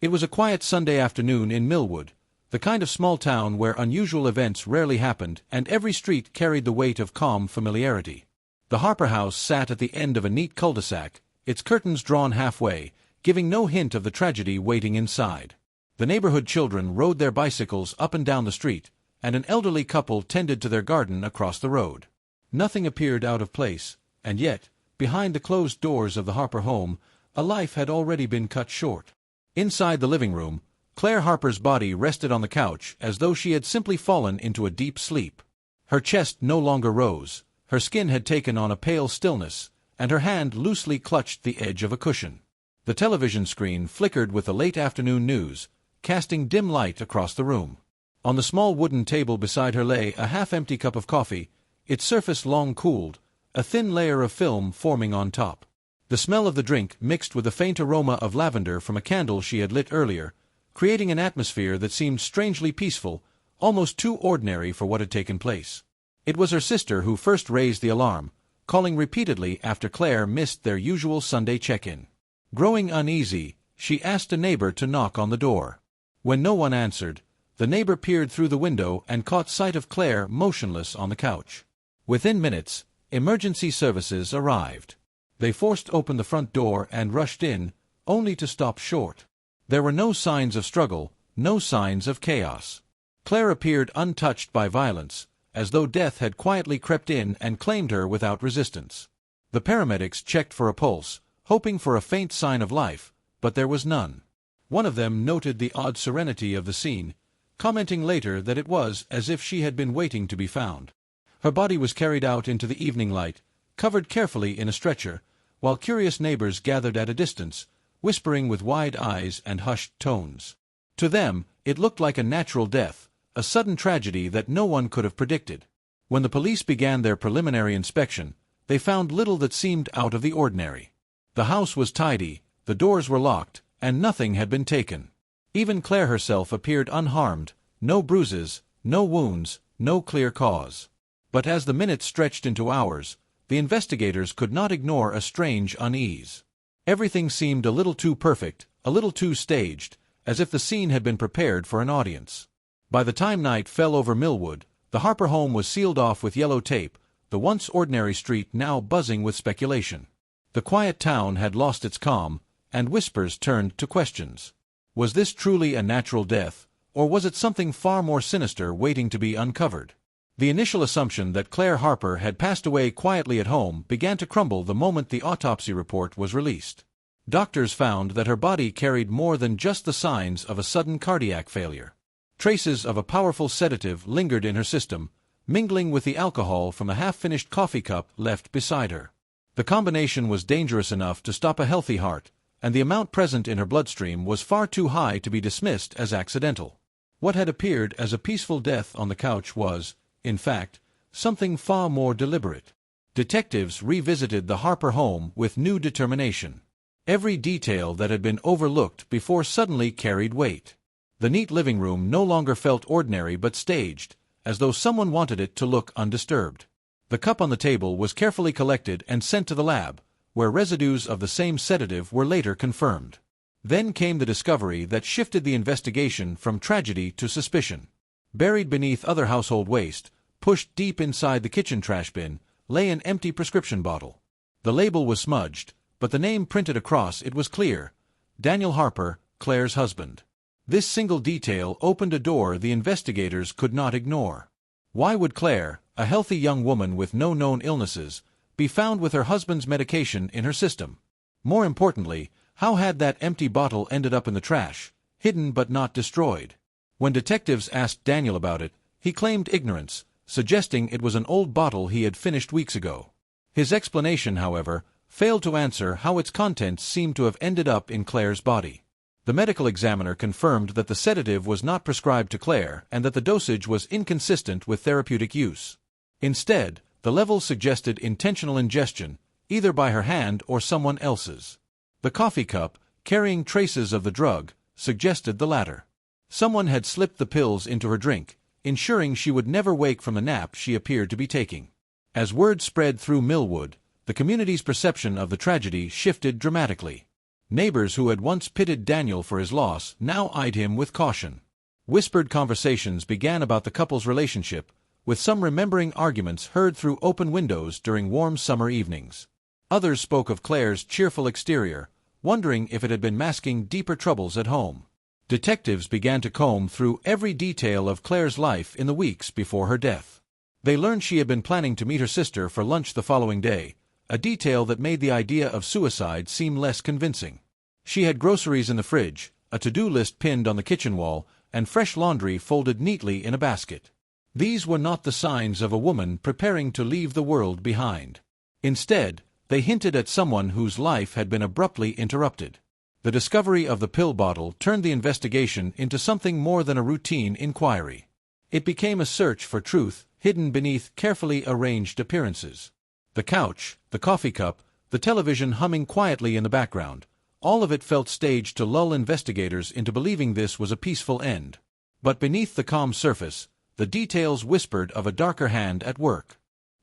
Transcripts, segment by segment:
It was a quiet Sunday afternoon in Millwood, the kind of small town where unusual events rarely happened and every street carried the weight of calm familiarity. The Harper house sat at the end of a neat cul-de-sac, its curtains drawn halfway, giving no hint of the tragedy waiting inside. The neighborhood children rode their bicycles up and down the street, and an elderly couple tended to their garden across the road. Nothing appeared out of place, and yet, behind the closed doors of the Harper home, a life had already been cut short. Inside the living room, Claire Harper's body rested on the couch as though she had simply fallen into a deep sleep. Her chest no longer rose, her skin had taken on a pale stillness, and her hand loosely clutched the edge of a cushion. The television screen flickered with the late afternoon news, casting dim light across the room. On the small wooden table beside her lay a half-empty cup of coffee, its surface long cooled, a thin layer of film forming on top. The smell of the drink mixed with the faint aroma of lavender from a candle she had lit earlier, creating an atmosphere that seemed strangely peaceful, almost too ordinary for what had taken place. It was her sister who first raised the alarm, calling repeatedly after Claire missed their usual Sunday check-in. Growing uneasy, she asked a neighbor to knock on the door. When no one answered, the neighbor peered through the window and caught sight of Claire motionless on the couch. Within minutes, emergency services arrived. They forced open the front door and rushed in, only to stop short. There were no signs of struggle, no signs of chaos. Claire appeared untouched by violence, as though death had quietly crept in and claimed her without resistance. The paramedics checked for a pulse, hoping for a faint sign of life, but there was none. One of them noted the odd serenity of the scene, commenting later that it was as if she had been waiting to be found. Her body was carried out into the evening light, covered carefully in a stretcher, while curious neighbors gathered at a distance, whispering with wide eyes and hushed tones. To them, it looked like a natural death, a sudden tragedy that no one could have predicted. When the police began their preliminary inspection, they found little that seemed out of the ordinary. The house was tidy, the doors were locked, and nothing had been taken. Even Claire herself appeared unharmed, no bruises, no wounds, no clear cause. But as the minutes stretched into hours, the investigators could not ignore a strange unease. Everything seemed a little too perfect, a little too staged, as if the scene had been prepared for an audience. By the time night fell over Millwood, the Harper home was sealed off with yellow tape, the once ordinary street now buzzing with speculation. The quiet town had lost its calm, and whispers turned to questions. Was this truly a natural death, or was it something far more sinister waiting to be uncovered? The initial assumption that Claire Harper had passed away quietly at home began to crumble the moment the autopsy report was released. Doctors found that her body carried more than just the signs of a sudden cardiac failure. Traces of a powerful sedative lingered in her system, mingling with the alcohol from a half-finished coffee cup left beside her. The combination was dangerous enough to stop a healthy heart, and the amount present in her bloodstream was far too high to be dismissed as accidental. What had appeared as a peaceful death on the couch was, in fact, something far more deliberate. Detectives revisited the Harper home with new determination. Every detail that had been overlooked before suddenly carried weight. The neat living room no longer felt ordinary but staged, as though someone wanted it to look undisturbed. The cup on the table was carefully collected and sent to the lab, where residues of the same sedative were later confirmed. Then came the discovery that shifted the investigation from tragedy to suspicion. Buried beneath other household waste, pushed deep inside the kitchen trash bin, lay an empty prescription bottle. The label was smudged, but the name printed across it was clear: Daniel Harper, Claire's husband. This single detail opened a door the investigators could not ignore. Why would Claire, a healthy young woman with no known illnesses, be found with her husband's medication in her system? More importantly, how had that empty bottle ended up in the trash, hidden but not destroyed? When detectives asked Daniel about it, he claimed ignorance, suggesting it was an old bottle he had finished weeks ago. His explanation, however, failed to answer how its contents seemed to have ended up in Claire's body. The medical examiner confirmed that the sedative was not prescribed to Claire and that the dosage was inconsistent with therapeutic use. Instead, the levels suggested intentional ingestion, either by her hand or someone else's. The coffee cup, carrying traces of the drug, suggested the latter. Someone had slipped the pills into her drink, ensuring she would never wake from the nap she appeared to be taking. As word spread through Millwood, the community's perception of the tragedy shifted dramatically. Neighbors who had once pitied Daniel for his loss now eyed him with caution. Whispered conversations began about the couple's relationship, with some remembering arguments heard through open windows during warm summer evenings. Others spoke of Claire's cheerful exterior, wondering if it had been masking deeper troubles at home. Detectives began to comb through every detail of Claire's life in the weeks before her death. They learned she had been planning to meet her sister for lunch the following day, a detail that made the idea of suicide seem less convincing. She had groceries in the fridge, a to-do list pinned on the kitchen wall, and fresh laundry folded neatly in a basket. These were not the signs of a woman preparing to leave the world behind. Instead, they hinted at someone whose life had been abruptly interrupted. The discovery of the pill bottle turned the investigation into something more than a routine inquiry. It became a search for truth hidden beneath carefully arranged appearances. The couch, the coffee cup, the television humming quietly in the background, all of it felt staged to lull investigators into believing this was a peaceful end. But beneath the calm surface, the details whispered of a darker hand at work.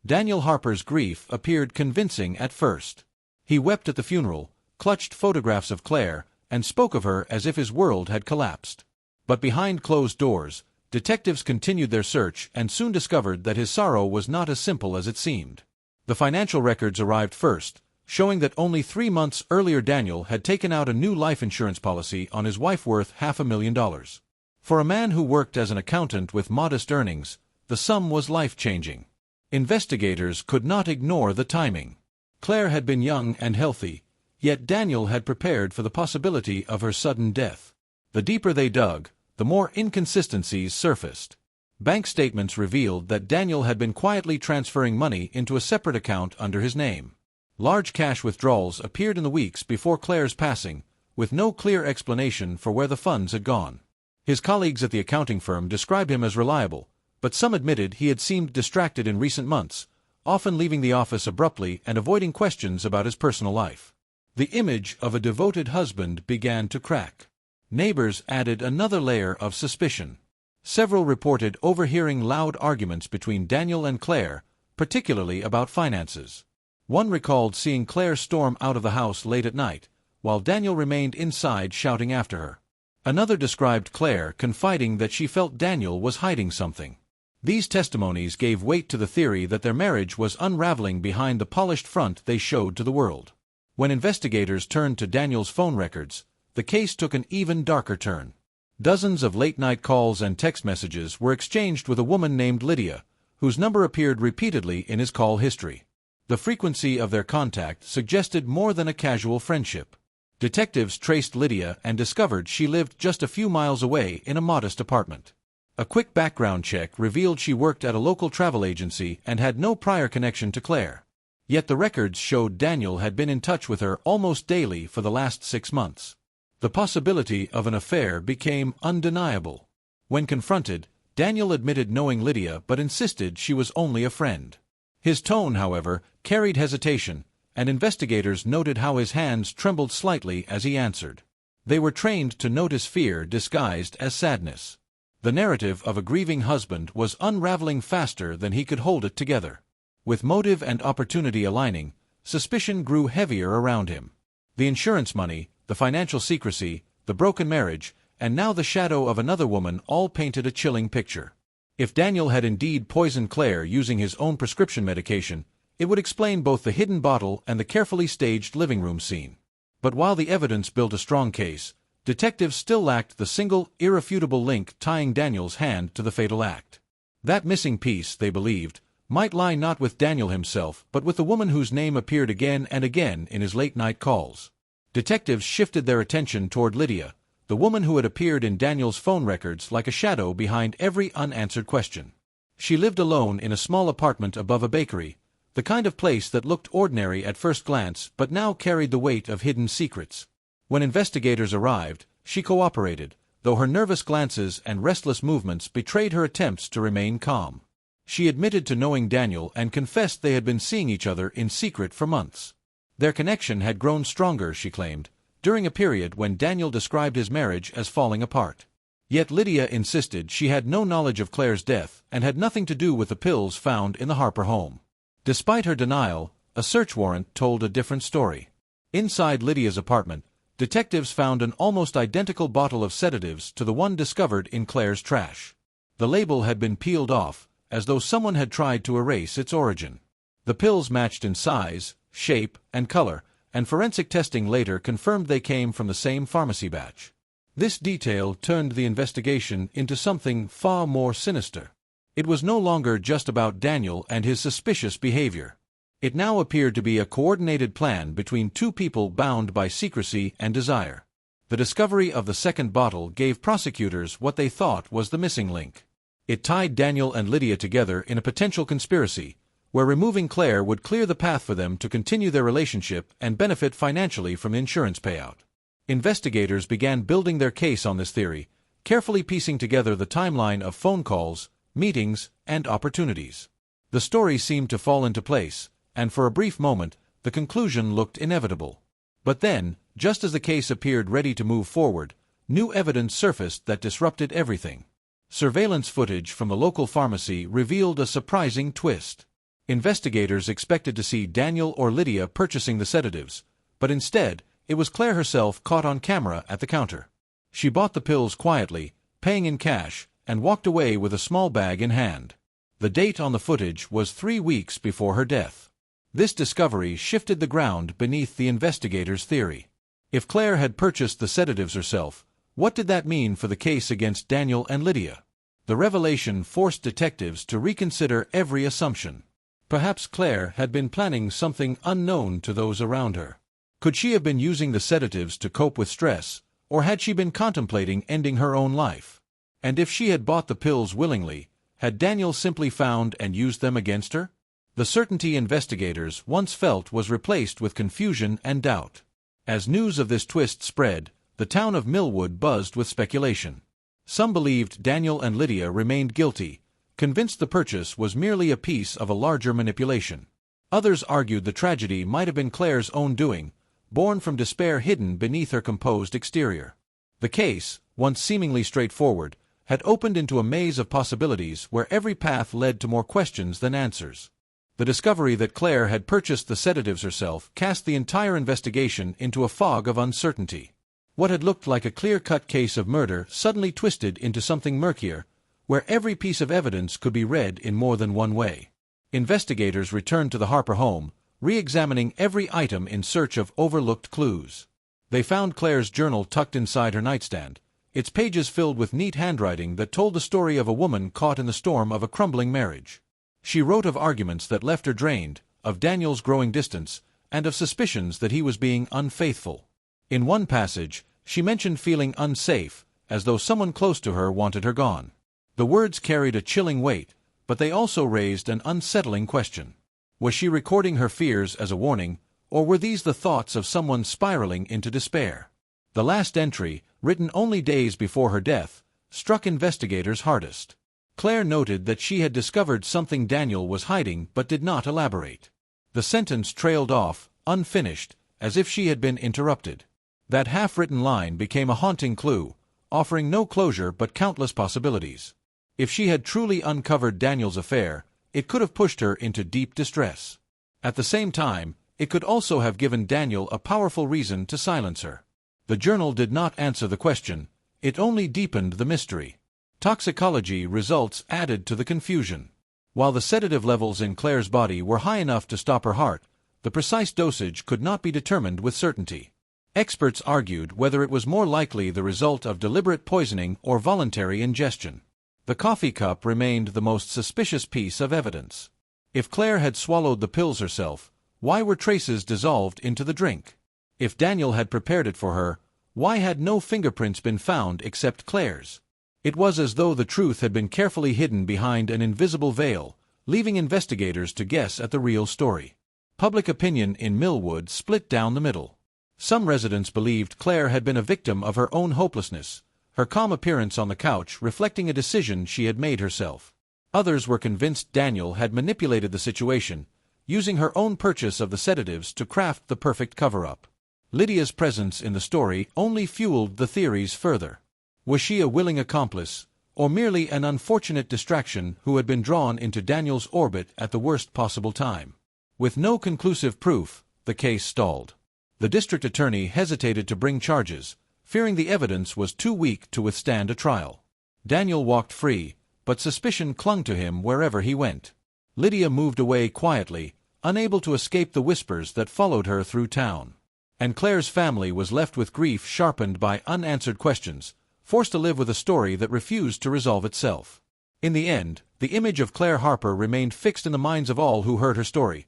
Daniel Harper's grief appeared convincing at first. He wept at the funeral, clutched photographs of Claire, and spoke of her as if his world had collapsed. But behind closed doors, detectives continued their search and soon discovered that his sorrow was not as simple as it seemed. The financial records arrived first, showing that only 3 months earlier Daniel had taken out a new life insurance policy on his wife worth $500,000. For a man who worked as an accountant with modest earnings, the sum was life-changing. Investigators could not ignore the timing. Claire had been young and healthy, yet Daniel had prepared for the possibility of her sudden death. The deeper they dug, the more inconsistencies surfaced. Bank statements revealed that Daniel had been quietly transferring money into a separate account under his name. Large cash withdrawals appeared in the weeks before Claire's passing, with no clear explanation for where the funds had gone. His colleagues at the accounting firm described him as reliable, but some admitted he had seemed distracted in recent months, often leaving the office abruptly and avoiding questions about his personal life. The image of a devoted husband began to crack. Neighbors added another layer of suspicion. Several reported overhearing loud arguments between Daniel and Claire, particularly about finances. One recalled seeing Claire storm out of the house late at night, while Daniel remained inside shouting after her. Another described Claire confiding that she felt Daniel was hiding something. These testimonies gave weight to the theory that their marriage was unraveling behind the polished front they showed to the world. When investigators turned to Daniel's phone records, the case took an even darker turn. Dozens of late-night calls and text messages were exchanged with a woman named Lydia, whose number appeared repeatedly in his call history. The frequency of their contact suggested more than a casual friendship. Detectives traced Lydia and discovered she lived just a few miles away in a modest apartment. A quick background check revealed she worked at a local travel agency and had no prior connection to Claire. Yet the records showed Daniel had been in touch with her almost daily for the last 6 months. The possibility of an affair became undeniable. When confronted, Daniel admitted knowing Lydia but insisted she was only a friend. His tone, however, carried hesitation, and investigators noted how his hands trembled slightly as he answered. They were trained to notice fear disguised as sadness. The narrative of a grieving husband was unraveling faster than he could hold it together. With motive and opportunity aligning, suspicion grew heavier around him. The insurance money, the financial secrecy, the broken marriage, and now the shadow of another woman all painted a chilling picture. If Daniel had indeed poisoned Claire using his own prescription medication, it would explain both the hidden bottle and the carefully staged living room scene. But while the evidence built a strong case, detectives still lacked the single, irrefutable link tying Daniel's hand to the fatal act. That missing piece, they believed, might lie not with Daniel himself but with the woman whose name appeared again and again in his late-night calls. Detectives shifted their attention toward Lydia, the woman who had appeared in Daniel's phone records like a shadow behind every unanswered question. She lived alone in a small apartment above a bakery, the kind of place that looked ordinary at first glance but now carried the weight of hidden secrets. When investigators arrived, she cooperated, though her nervous glances and restless movements betrayed her attempts to remain calm. She admitted to knowing Daniel and confessed they had been seeing each other in secret for months. Their connection had grown stronger, she claimed, during a period when Daniel described his marriage as falling apart. Yet Lydia insisted she had no knowledge of Claire's death and had nothing to do with the pills found in the Harper home. Despite her denial, a search warrant told a different story. Inside Lydia's apartment, Detectives found an almost identical bottle of sedatives to the one discovered in Claire's trash. The label had been peeled off, as though someone had tried to erase its origin. The pills matched in size, shape, and color, and forensic testing later confirmed they came from the same pharmacy batch. This detail turned the investigation into something far more sinister. It was no longer just about Daniel and his suspicious behavior. It now appeared to be a coordinated plan between two people bound by secrecy and desire. The discovery of the second bottle gave prosecutors what they thought was the missing link. It tied Daniel and Lydia together in a potential conspiracy, where removing Claire would clear the path for them to continue their relationship and benefit financially from insurance payout. Investigators began building their case on this theory, carefully piecing together the timeline of phone calls, meetings, and opportunities. The story seemed to fall into place, and for a brief moment, the conclusion looked inevitable. But then, just as the case appeared ready to move forward, new evidence surfaced that disrupted everything. Surveillance footage from the local pharmacy revealed a surprising twist. Investigators expected to see Daniel or Lydia purchasing the sedatives, but instead, it was Claire herself caught on camera at the counter. She bought the pills quietly, paying in cash, and walked away with a small bag in hand. The date on the footage was 3 weeks before her death. This discovery shifted the ground beneath the investigators' theory. If Claire had purchased the sedatives herself, what did that mean for the case against Daniel and Lydia? The revelation forced detectives to reconsider every assumption. Perhaps Claire had been planning something unknown to those around her. Could she have been using the sedatives to cope with stress, or had she been contemplating ending her own life? And if she had bought the pills willingly, had Daniel simply found and used them against her? The certainty investigators once felt was replaced with confusion and doubt. As news of this twist spread, the town of Millwood buzzed with speculation. Some believed Daniel and Lydia remained guilty, convinced the purchase was merely a piece of a larger manipulation. Others argued the tragedy might have been Claire's own doing, born from despair hidden beneath her composed exterior. The case, once seemingly straightforward, had opened into a maze of possibilities where every path led to more questions than answers. The discovery that Claire had purchased the sedatives herself cast the entire investigation into a fog of uncertainty. What had looked like a clear-cut case of murder suddenly twisted into something murkier, where every piece of evidence could be read in more than one way. Investigators returned to the Harper home, re-examining every item in search of overlooked clues. They found Claire's journal tucked inside her nightstand, its pages filled with neat handwriting that told the story of a woman caught in the storm of a crumbling marriage. She wrote of arguments that left her drained, of Daniel's growing distance, and of suspicions that he was being unfaithful. In one passage, she mentioned feeling unsafe, as though someone close to her wanted her gone. The words carried a chilling weight, but they also raised an unsettling question. Was she recording her fears as a warning, or were these the thoughts of someone spiraling into despair? The last entry, written only days before her death, struck investigators hardest. Claire noted that she had discovered something Daniel was hiding but did not elaborate. The sentence trailed off, unfinished, as if she had been interrupted. That half-written line became a haunting clue, offering no closure but countless possibilities. If she had truly uncovered Daniel's affair, it could have pushed her into deep distress. At the same time, it could also have given Daniel a powerful reason to silence her. The journal did not answer the question, it only deepened the mystery. Toxicology results added to the confusion. While the sedative levels in Claire's body were high enough to stop her heart, the precise dosage could not be determined with certainty. Experts argued whether it was more likely the result of deliberate poisoning or voluntary ingestion. The coffee cup remained the most suspicious piece of evidence. If Claire had swallowed the pills herself, why were traces dissolved into the drink? If Daniel had prepared it for her, why had no fingerprints been found except Claire's? It was as though the truth had been carefully hidden behind an invisible veil, leaving investigators to guess at the real story. Public opinion in Millwood split down the middle. Some residents believed Claire had been a victim of her own hopelessness, her calm appearance on the couch reflecting a decision she had made herself. Others were convinced Daniel had manipulated the situation, using her own purchase of the sedatives to craft the perfect cover-up. Lydia's presence in the story only fueled the theories further. Was she a willing accomplice, or merely an unfortunate distraction who had been drawn into Daniel's orbit at the worst possible time? With no conclusive proof, the case stalled. The district attorney hesitated to bring charges, fearing the evidence was too weak to withstand a trial. Daniel walked free, but suspicion clung to him wherever he went. Lydia moved away quietly, unable to escape the whispers that followed her through town. And Claire's family was left with grief sharpened by unanswered questions, forced to live with a story that refused to resolve itself. In the end, the image of Claire Harper remained fixed in the minds of all who heard her story.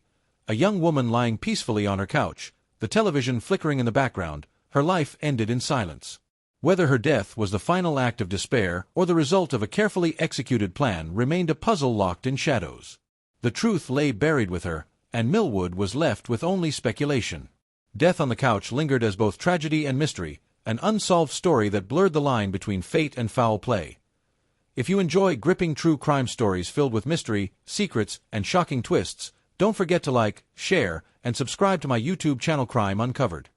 A young woman lying peacefully on her couch, the television flickering in the background, her life ended in silence. Whether her death was the final act of despair or the result of a carefully executed plan remained a puzzle locked in shadows. The truth lay buried with her, and Millwood was left with only speculation. Death on the couch lingered as both tragedy and mystery, an unsolved story that blurred the line between fate and foul play. If you enjoy gripping true crime stories filled with mystery, secrets, and shocking twists, don't forget to like, share, and subscribe to my YouTube channel Crime Uncovered.